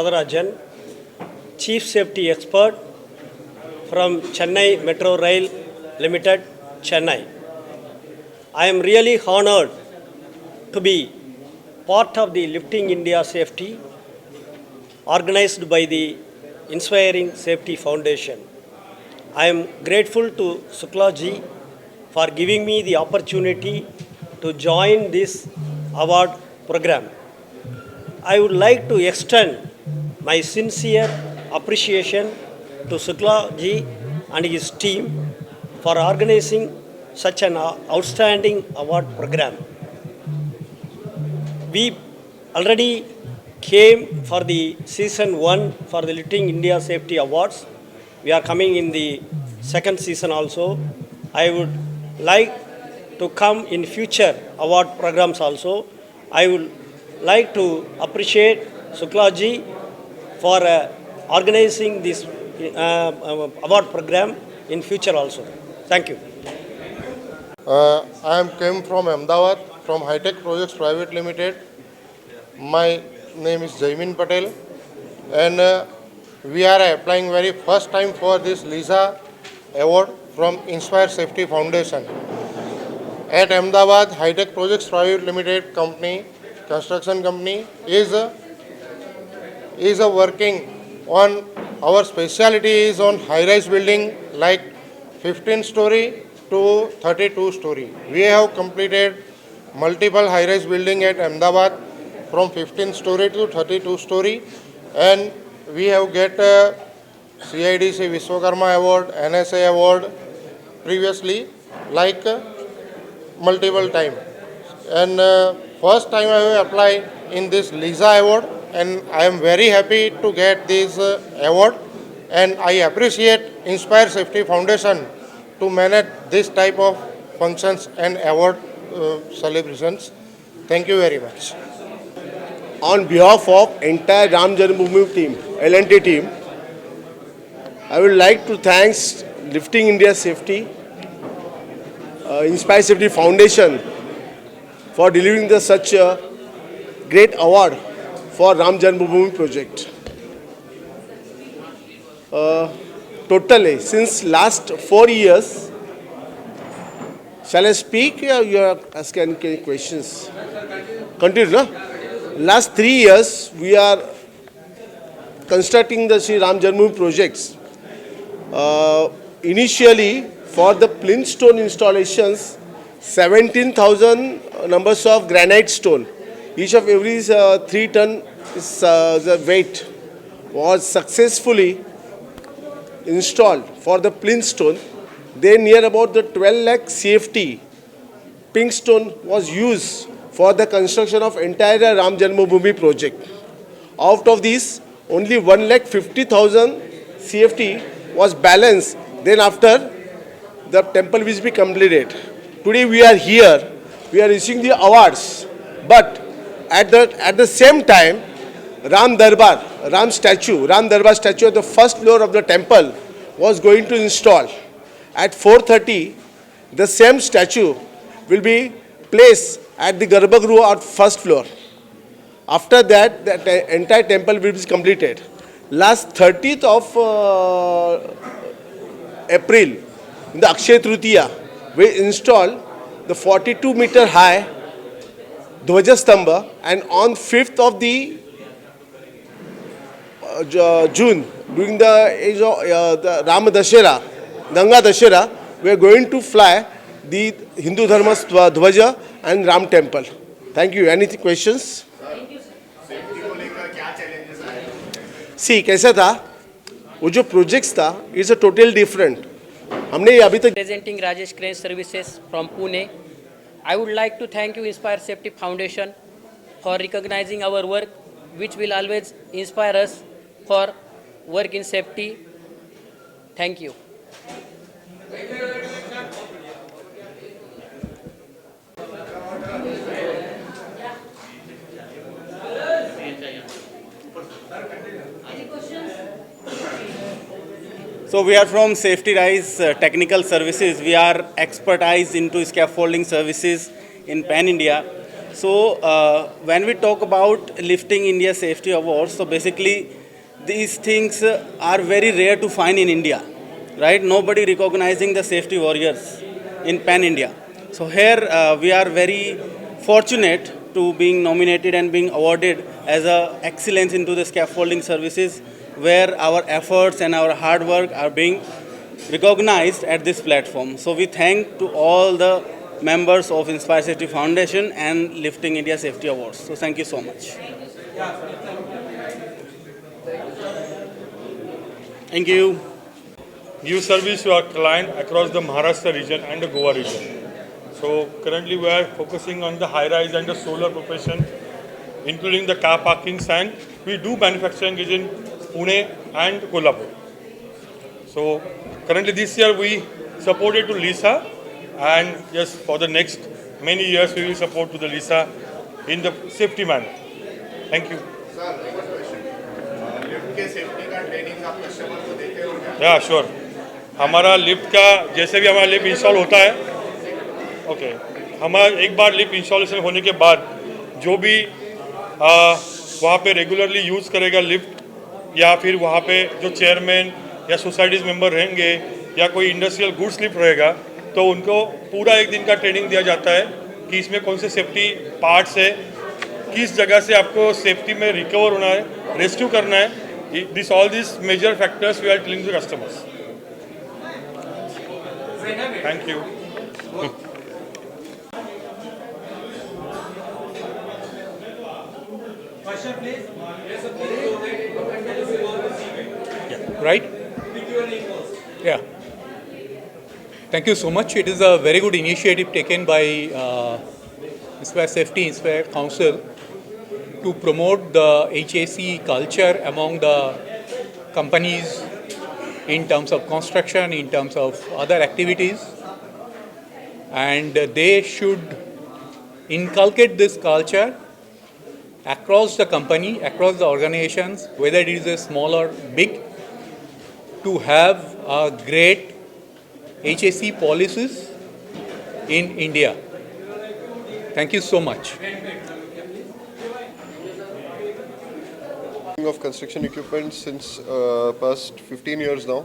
Varadarajan, Chief Safety Expert from Chennai Metro Rail Limited, Chennai. I am really honored to be part of the Lifting India Safety organized by the Inspiring Safety Foundation. I am grateful to Shukla ji for giving me the opportunity to join this award program. I would like to extend my sincere appreciation to Shukla ji and his team for organizing such an outstanding award program. We already came for the season 1 for the Lifting India Safety Awards. We are coming in the second season also. I would like to come in future award programs also. I would like to appreciate Shukla ji for organizing this award program in future also. Thank you. I am came from Ahmedabad, from High-Tech Projects Private Limited. My name is Jaimin Patel, and we are applying very first time for this LISA award from Inspire Safety Foundation. At Ahmedabad, High-Tech Projects Private Limited company, construction company, is working on, our specialty is on high-rise building like 15-story to 32-story. We have completed multiple high-rise building at Ahmedabad from 15-story to 32-story, and we have get CIDC Vishwakarma Award, NSA Award previously, like multiple time. And first time I have applied in this LISA Award, and I am very happy to get this award, and I appreciate Inspire Safety Foundation to manage this type of functions and award celebrations. Thank you very much. On behalf of entire Ram Janmabhoomi team, L&T team, I would like to thank Lifting India Safety, Inspire Safety Foundation for delivering such a great award for Ram Janmabhoomi project. Totally, since last 4 years, shall I speak or you are asking any questions? Continue, no? Last 3 years, we are constructing the Sri Ram Janmabhoomi projects. Initially, for the plinth stone installations, 17,000 numbers of granite stone. Each of every 3 ton is, the weight was successfully installed for the plinth stone. Then near about the 12 lakh CFT pink stone was used for the construction of entire Ram Janmabhoomi project. Out of these, only 1,50,000 CFT was balanced. Then after, the temple will be completed. Today we are here, we are receiving the awards. But at the same time, Ram Darbar statue at the first floor of the temple was going to install. At 4:30, the same statue will be placed at the Garbhagriha at first floor. After that, the entire temple will be completed. Last 30th of April, in the Akshaya Tritiya, we installed the 42-meter high Dhwajastambha, and on 5th of the June, during the age of the Rama Dashera, Ganga Dashera, we are going to fly the Hindu Dharma Dhwaja and Ram Temple. Thank you. Any questions? See, कैसा था वो जो projects था it's a total different हमने अभी तक Presenting Rajesh Crane Services from Pune. I would like to thank you Inspire Safety Foundation for recognizing our work, which will always inspire us for work in safety. Thank you. So we are from Safety Rise Technical Services. We are expertise into scaffolding services in Pan India. So when we talk about lifting India Safety Awards, so basically these things are very rare to find in India, right? Nobody recognizing the safety warriors in Pan India. So here we are very fortunate to being nominated and being awarded as a excellence into the scaffolding services, where our efforts and our hard work are being recognized at this platform. So we thank to all the members of Inspire Safety Foundation and Lifting India Safety Awards. So thank you so much. Thank you. Give service to our client across the Maharashtra region and the Goa region. So currently we are focusing on the high-rise and the solar profession, including the car parkings, and we do manufacturing in Pune and Kolhapur. So currently this year we supported to Lisa, and yes, for the next many years we will support to the Lisa in the safety manner. Thank you. Yeah, sure. हमारा lift का जैसे भी हमारा lift install होता है, okay, हमारा एक बार lift installation होने के बाद जो भी वहाँ पे रेगुलरली यूज़ करेगा लिफ्ट, या फिर वहाँ पे जो चेयरमैन या सोसाइटीज़ मेंबर रहेंगे या कोई इंडस्ट्रियल गुड्स लिफ्ट रहेगा, तो उनको पूरा एक दिन का ट्रेनिंग दिया जाता है कि इसमें कौन से सेफ्टी पार्ट्स है, किस जगह से आपको सेफ्टी में रिकवर होना है, रेस्क्यू करना है. This all this major factors we are telling to customers. Thank you. Right? Yeah. Thank you so much. It is a very good initiative taken by Inspire Safety, Inspire Council to promote the HAC culture among the companies in terms of construction, in terms of other activities. And they should inculcate this culture across the company, across the organizations, whether it is a small or big, to have a great HAC policies in India. Thank you so much. Of construction equipment since past 15 years now,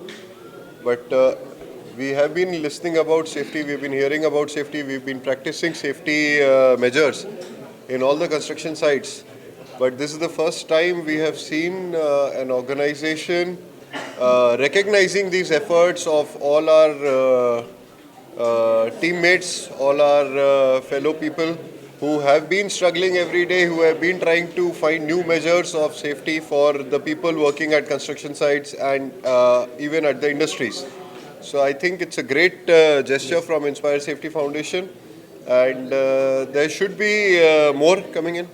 but we have been listening about safety, we've been hearing about safety, we've been practicing safety measures in all the construction sites, but this is the first time we have seen an organization recognizing these efforts of all our teammates, all our fellow people who have been struggling every day, who have been trying to find new measures of safety for the people working at construction sites and even at the industries. So I think it's a great gesture from Inspire Safety Foundation, and there should be more coming in.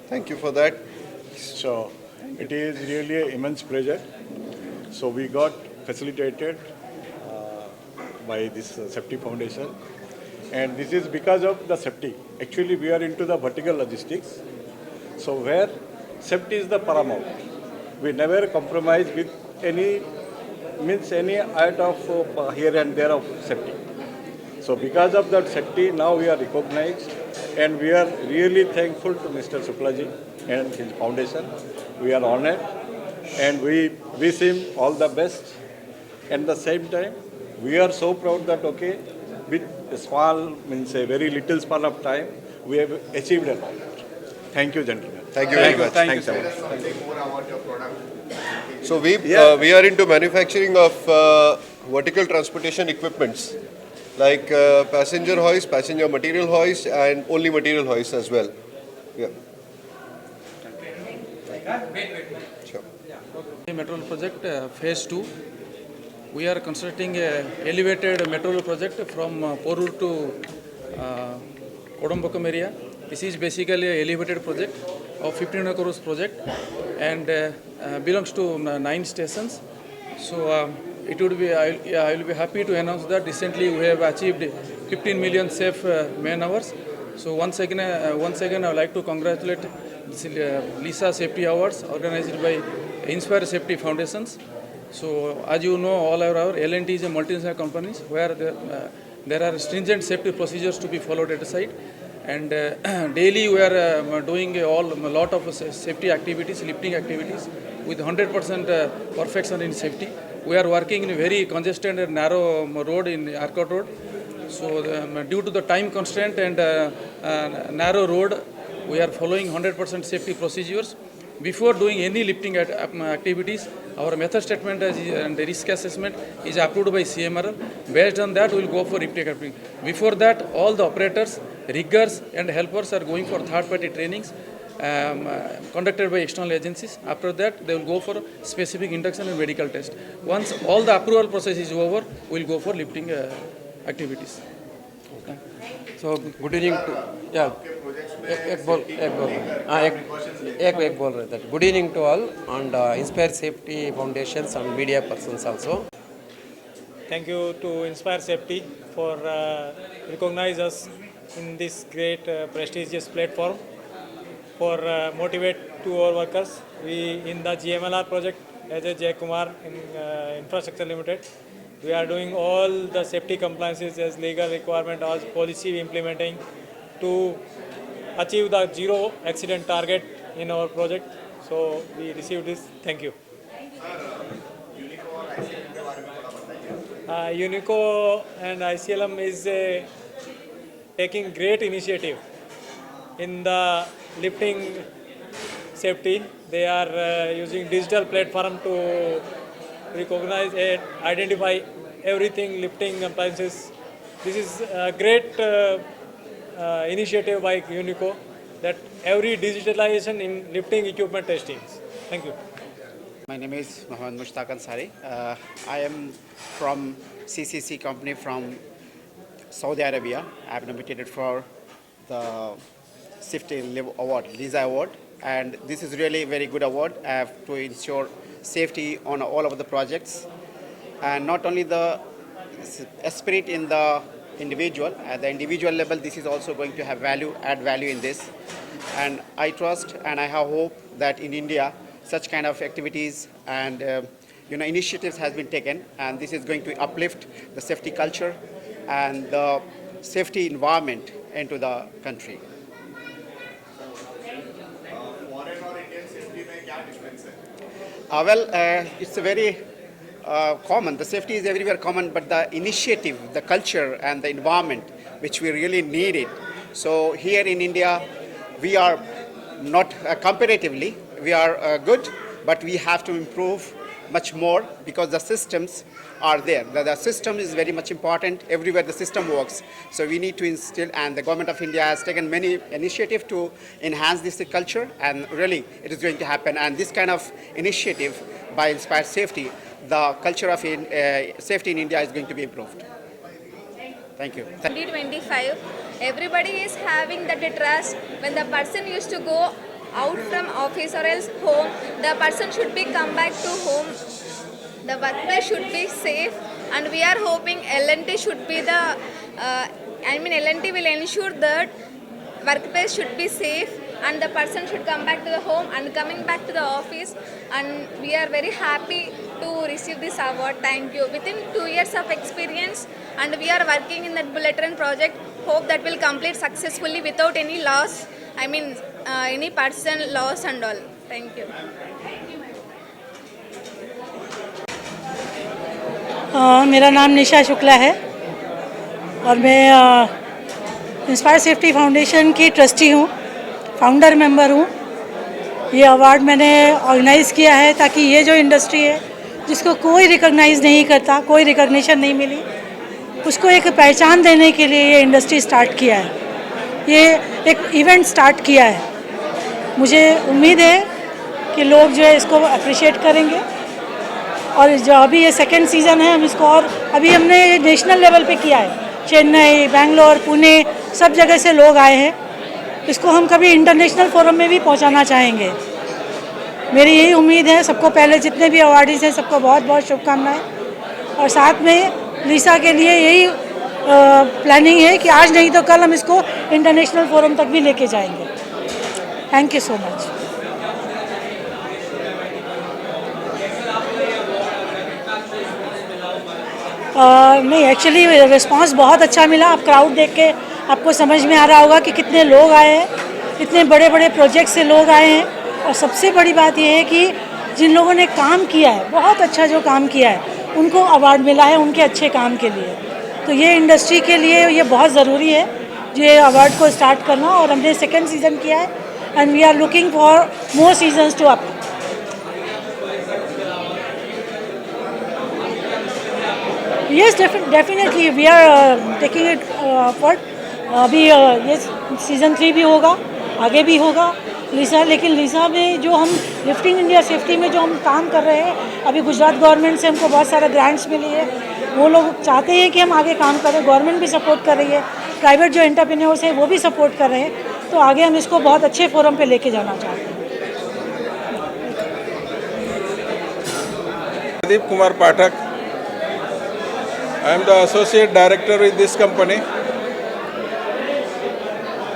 Thank you for that. So it is really an immense pleasure. So we got facilitated by this Safety Foundation. And this is because of the safety. Actually, we are into the vertical logistics. So where safety is the paramount. We never compromise with any out of here and there of safety. So because of that safety, now we are recognized, and we are really thankful to Mr. Suklaji and his foundation. We are honored, and we wish him all the best. At the same time, we are so proud that, okay, with a small, means a very little span of time, we have achieved a lot. Thank you, gentlemen. Thank you very much. Thank you so much. So we are into manufacturing of vertical transportation equipments like passenger hoist, passenger material hoist, and only material hoist as well. Yeah. Sure. Metro rail project phase 2. We are constructing a elevated metro rail project from Porur to Kodambakam area. This is basically a elevated project of 1500 crores project, and belongs to 9 stations. So it would be I will be happy to announce that recently we have achieved 15 million safe man hours. So once again I would like to congratulate this Lisa Safety Awards organized by Inspire Safety Foundations. So as you know, all our L&T is a multinational company where there are stringent safety procedures to be followed at the site, And daily we are doing a lot of safety activities, lifting activities with 100% perfection in safety. We are working in a very congested and narrow road in Arcot Road. So due to the time constraint and narrow road, we are following 100% safety procedures. Before doing any lifting activities, our method statement and the risk assessment is approved by CMRL. Based on that, we will go for lifting activity. Before that, all the operators, riggers and helpers are going for third-party trainings conducted by external agencies. After that, they will go for specific induction and medical test. Once all the approval process is over, we will go for lifting activities. So good evening to एक बोल हाँ एक बोल रहे थे. Good evening to all and Inspire Safety Foundations and media persons also. Thank you to Inspire Safety for recognize us in this great prestigious platform for motivate to our workers. We in the GMLR project as a Jay Kumar in Infrastructure Limited, we are doing all the safety compliances as legal requirement as policy we implementing to achieve the zero accident target in our project. So we received this. Thank you. Unico and ICLM is taking great initiative in the lifting safety. They are using digital platform to recognize and identify everything lifting appliances. This is a great initiative by Unico that every digitalization in lifting equipment testing. Thank you. My name is Mohammad Mushtaq Ansari. I am from CCC company from Saudi Arabia. I have nominated for the Safety Award, LISA Award, and this is really a very good award to ensure safety on all of the projects, and not only the spirit in the individual, at the individual level, this is also going to have add value in this, and I trust and I have hope that in India such kind of activities and initiatives has been taken, and this is going to uplift the safety culture and the safety environment into the country. It's a very common. The safety is everywhere common, but the initiative, the culture and the environment, which we really need it. So here in India, we are not comparatively, we are good, but we have to improve much more because the systems are there. The system is very much important everywhere the system works. So we need to instill, and the government of India has taken many initiatives to enhance this culture, and really it is going to happen. And this kind of initiative by Inspire Safety, the culture of safety in India is going to be improved. Thank you. 2025, everybody is having that trust. When the person used to go out from office or else home, the person should be come back to home. The workplace should be safe, and we are hoping L&T should be the, L&T will ensure that workplace should be safe and the person should come back to the home and coming back to the office, and we are very happy to receive this award. Thank you. Within 2 years of experience, and we are working in that bullet train project. Hope that will complete successfully without any loss, any person loss and all. Thank you. मेरा नाम निशा शुक्ला है और मैं inspire Safety foundation की trustee हूँ, founder member हूँ। ये award मैंने ऑर्गेनाइज़ किया है ताकि ये जो इंडस्ट्री है जिसको कोई रिकॉग्नाइज़ नहीं करता, कोई रिकॉग्निशन नहीं मिली, उसको एक पहचान देने के लिए ये इंडस्ट्री स्टार्ट किया है, ये एक इवेंट स्टार्ट किया है। मुझे उम्मीद है कि लोग जो है इसको अप्रिशिएट करेंगे, और जो अभी ये सेकंड सीज़न है हम इसको, और अभी हमने नेशनल लेवल पे किया है, चेन्नई, बेंगलोर, पुणे, सब जगह से लोग आए हैं। इसको हम कभी इंटरनेशनल फोरम में भी पहुंचाना चाहेंगे। मेरी यही उम्मीद है। सबको पहले जितने भी अवार्डीज़ हैं सबको बहुत बहुत शुभकामनाएं, और साथ में लीसा के लिए यही प्लानिंग है कि आज नहीं तो कल हम इसको इंटरनेशनल फोरम तक भी लेके जाएंगे। Thank you so much. नहीं, एक्चुअली रिस्पांस बहुत अच्छा मिला। आप क्राउड देख के आपको समझ में आ रहा होगा कि कितने लोग आए हैं, इतने बड़े बड़े प्रोजेक्ट से लोग आए हैं। और सबसे बड़ी बात यह है कि जिन लोगों ने काम किया है, बहुत अच्छा जो काम किया है, उनको अवार्ड मिला है उनके अच्छे काम के लिए। तो ये इंडस्ट्री के लिए ये बहुत ज़रूरी है ये अवार्ड को स्टार्ट करना। और हमने 2nd सीज़न किया है and we are looking for more seasons to up. Yes, definitely we are taking it forward. अभी ये सीज़न 3 भी होगा, आगे भी होगा लीसा। लेकिन लीसा में जो हम लिफ्टिंग इंडिया सेफ्टी में जो हम काम कर रहे हैं, अभी गुजरात गवर्नमेंट से हमको बहुत सारे ग्रांट्स मिली है। वो लोग चाहते हैं कि हम आगे काम करें, गवर्नमेंट भी सपोर्ट कर रही है, प्राइवेट जो एंटरप्रेन्योर्स हैं वो भी सपोर्ट कर रहे हैं। तो आगे हम इसको बहुत अच्छे फोरम पे लेके जाना चाहते हैं। Pradeep Kumar Pathak, I am the associate director with this company.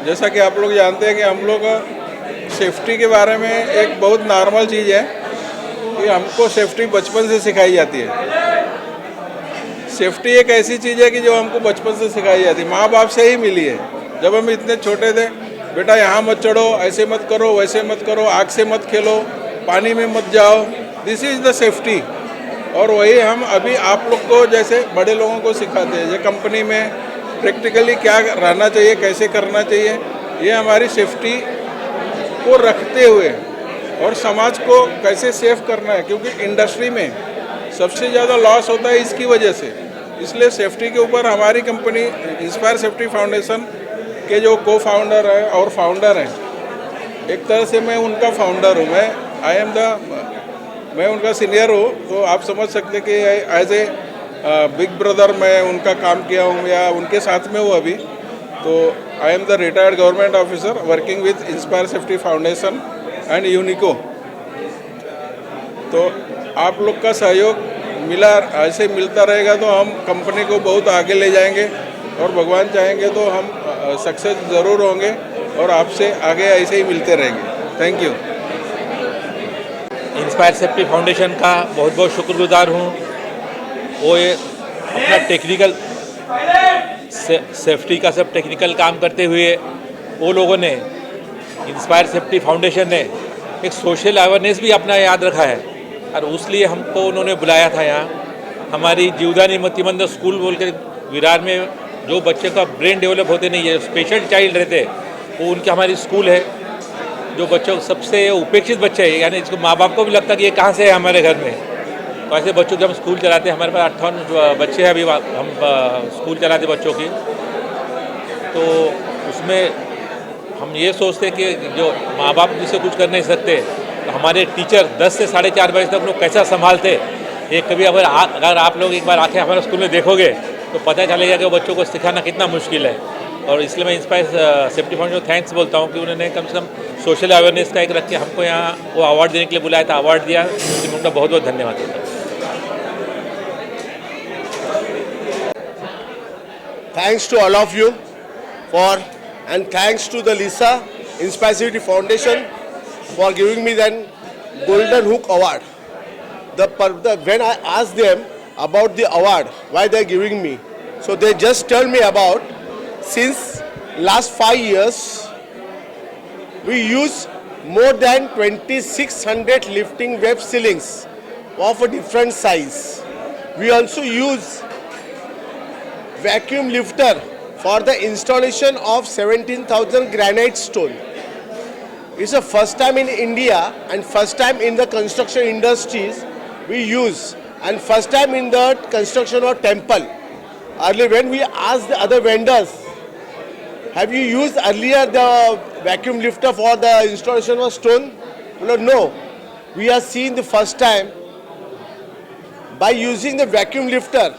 जैसा कि आप लोग जानते हैं कि हम लोग सेफ्टी के बारे में एक बहुत नॉर्मल चीज़ है कि हमको सेफ्टी बचपन से सिखाई जाती है। सेफ्टी एक ऐसी चीज़ है कि जो हमको बचपन से सिखाई जाती है, माँ बाप से ही मिली है। जब हम इतने छोटे थे, बेटा यहाँ मत चढ़ो, ऐसे मत करो, वैसे मत करो, आग से मत खेलो, पानी में मत जाओ, दिस इज़ द सेफ्टी। और वही हम अभी आप लोग को जैसे बड़े लोगों को सिखाते हैं। ये कंपनी में प्रैक्टिकली क्या रहना चाहिए, कैसे करना चाहिए, ये हमारी सेफ्टी को रखते हुए और समाज को कैसे सेफ करना है, क्योंकि इंडस्ट्री में सबसे ज़्यादा लॉस होता है इसकी वजह से। इसलिए सेफ्टी के ऊपर हमारी कंपनी इंस्पायर सेफ्टी फाउंडेशन के जो को फाउंडर हैं और फाउंडर हैं, एक तरह से मैं उनका फाउंडर हूँ, मैं उनका सीनियर हूँ। तो आप समझ सकते कि एज ए बिग ब्रदर मैं उनका काम किया हूँ या उनके साथ में हूँ अभी। तो I am the retired government officer working with Inspire Safety Foundation and Unico. तो आप लोग का सहयोग ऐसे मिलता रहेगा तो हम कंपनी को बहुत आगे ले जाएंगे और भगवान चाहेंगे तो हम सक्सेस ज़रूर होंगे और आपसे आगे ऐसे ही मिलते रहेंगे। Thank you. Inspire Safety foundation का बहुत बहुत शुक्रगुजार हूँ। वो ये अपना टेक्निकल सेफ्टी का सब टेक्निकल काम करते हुए वो लोगों ने इंस्पायर सेफ्टी फाउंडेशन ने एक सोशल अवेयरनेस भी अपना याद रखा है और उसलिए हमको उन्होंने बुलाया था यहाँ। हमारी जीवदानी मतिमंद स्कूल बोल के विरार में जो बच्चे का ब्रेन डेवलप होते नहीं है, स्पेशल चाइल्ड रहते, वो उनकी हमारी स्कूल है। जो बच्चों सबसे उपेक्षित बच्चे हैं, यानी इसको माँ बाप को भी लगता कि ये कहाँ से है हमारे घर में। तो ऐसे बच्चों की हम स्कूल चलाते हैं। हमारे पास 58 बच्चे हैं अभी, हम स्कूल चलाते बच्चों की। तो उसमें हम ये सोचते कि जो माँ बाप जिससे कुछ कर नहीं सकते, तो हमारे टीचर 10 से 4:30 बजे तक लोग कैसा संभालते। ये कभी अगर आप लोग एक बार आके हमारे स्कूल में देखोगे तो पता चलेगा कि वो बच्चों को सिखाना कितना मुश्किल है। और इसलिए मैं इंस्पायर सेफ्टी फाउंडेशन को थैंक्स बोलता हूँ कि उन्होंने कम से कम सोशल अवेयरनेस का एक रख के हमको यहाँ वो अवार्ड देने के लिए बुलाया था, अवार्ड दिया। इसलिए उनका बहुत बहुत धन्यवाद देता हूँ। Thanks to all of you and thanks to the Lisa Inspire Safety Foundation for giving me that Golden Hook Award. When I asked them about the award, why they are giving me, so they just tell me about since last 5 years we use more than 2600 lifting web ceilings of a different size. We also use vacuum lifter for the installation of 17,000 granite stone. It's the first time in India and first time in the construction industries we use, and first time in the construction of temple. Earlier when we asked the other vendors, have you used earlier the vacuum lifter for the installation of stone? No. We are seeing the first time by using the vacuum lifter.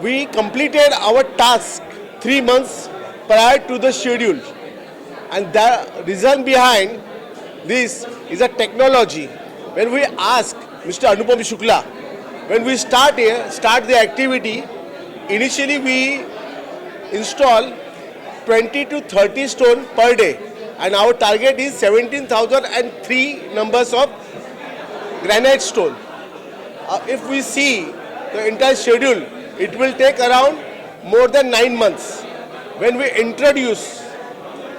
We completed our task 3 months prior to the schedule, and the reason behind this is a technology. When we ask Mr. Anupam Shukla, when we start the activity, initially we install 20 to 30 stone per day, and our target is 17,003 numbers of granite stone. If we see the entire schedule, it will take around more than 9 months. When we introduce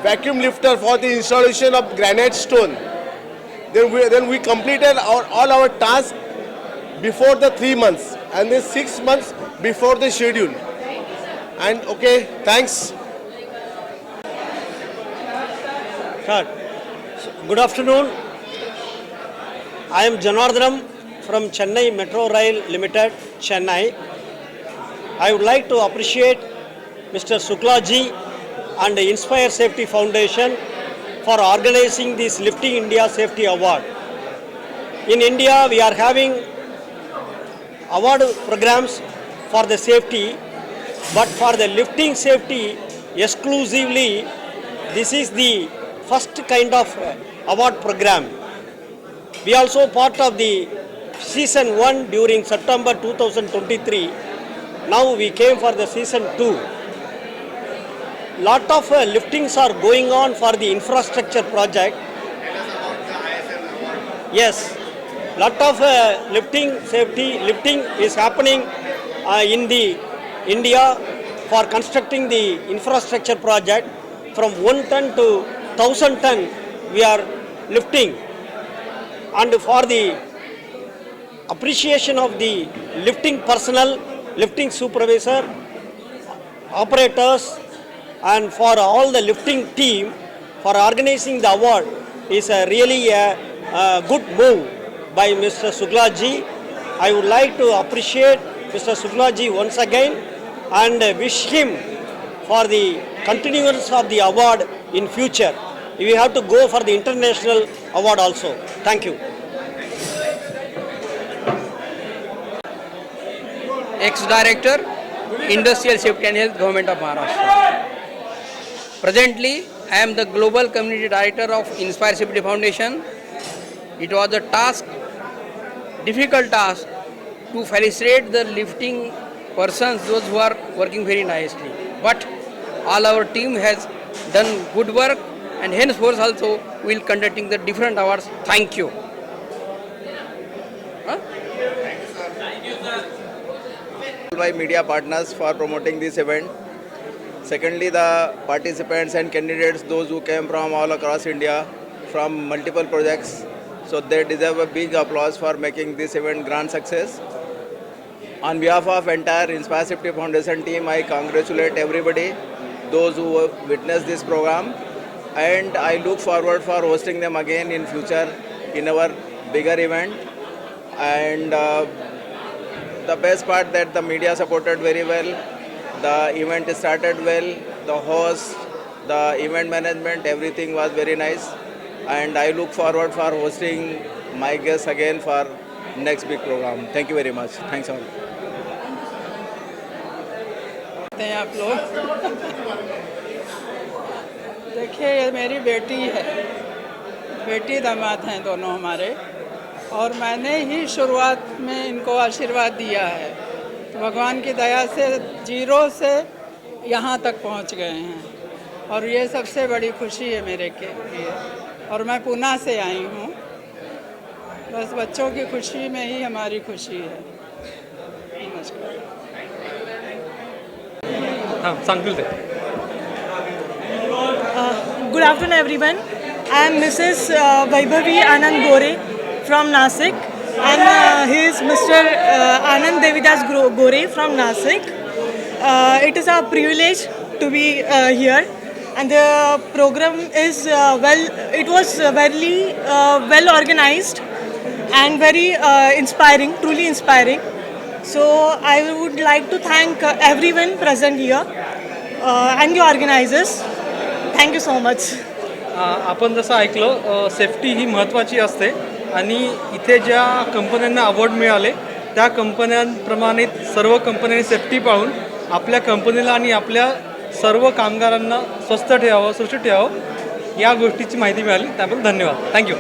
vacuum lifter for the installation of granite stone, then we completed all our tasks before the 3 months and then 6 months before the schedule. And okay, thanks. Start. Good afternoon. I am Janardhanam from Chennai Metro Rail Limited, Chennai. I would like to appreciate Mr. Shukla ji and the Inspire Safety Foundation for organizing this Lifting India Safety Award. In India, we are having award programs for the safety, but for the lifting safety exclusively, this is the first kind of award program. We also part of the season 1 during September 2023. Now we came for the season 2. Lot of liftings are going on for the infrastructure project. Yes, lot of lifting is happening in the India for constructing the infrastructure project. From 1 ton to 1000 ton we are lifting. And for the appreciation of the lifting personnel, lifting supervisor, operators, and for all the lifting team for organizing the award is really a good move by Mr. Shukla ji. I would like to appreciate Mr. Shukla ji once again and wish him for the continuance of the award in future. We have to go for the international award also. Thank you. Ex-Director, Industrial Safety and Health, Government of Maharashtra. Presently, I am the Global Community Director of Inspire Safety Foundation. It was a task, difficult task, to facilitate the lifting persons, those who are working very nicely. But all our team has done good work, and henceforth also we will conducting the different awards. Thank you. By media partners for promoting this event. Secondly, the participants and candidates, those who came from all across India, from multiple projects. So they deserve a big applause for making this event grand success. On behalf of entire Inspire Safety Foundation team, I congratulate everybody, those who witnessed this program, and I look forward for hosting them again in future in our bigger event. And the best part that the media supported very well, the event started well, the host, the event management, everything was very nice, and I look forward for hosting my guests again for next big program. Thank you very much. Thanks all. आप लोग देखिए, ये मेरी बेटी है, बेटी दामाद हैं दोनों हमारे, और मैंने ही शुरुआत में इनको आशीर्वाद दिया है। तो भगवान की दया से 0 से यहाँ तक पहुँच गए हैं, और ये सबसे बड़ी खुशी है मेरे के लिए। और मैं पूना से आई हूँ, बस बच्चों की खुशी में ही हमारी खुशी है। नमस्कार। Good afternoon everyone. I am Mrs. Vaibhavi Anand Gore from Nasik, and he is Mr. Anand Devidas Gore from Nasik. It is a privilege to be here, and the program is it was very well organized and very inspiring, truly inspiring. So I would like to thank everyone present here and the organizers. Thank you so much. आपण जसं ऐकलं, safety ही महत्त्वाची असते, आणि इथे ज्या कंपन्यांना award मिळाले त्या कंपन्यांप्रमाणे सर्व कंपन्यांनी सेफ्टी पाळून आपल्या कंपनीला आणि आपल्या सर्व कामगारांना स्वस्थ ठेवावं, सुरक्षित ठेवावं, या गोष्टीची माहिती मिळाली. त्याबद्दल धन्यवाद. थँक्यू.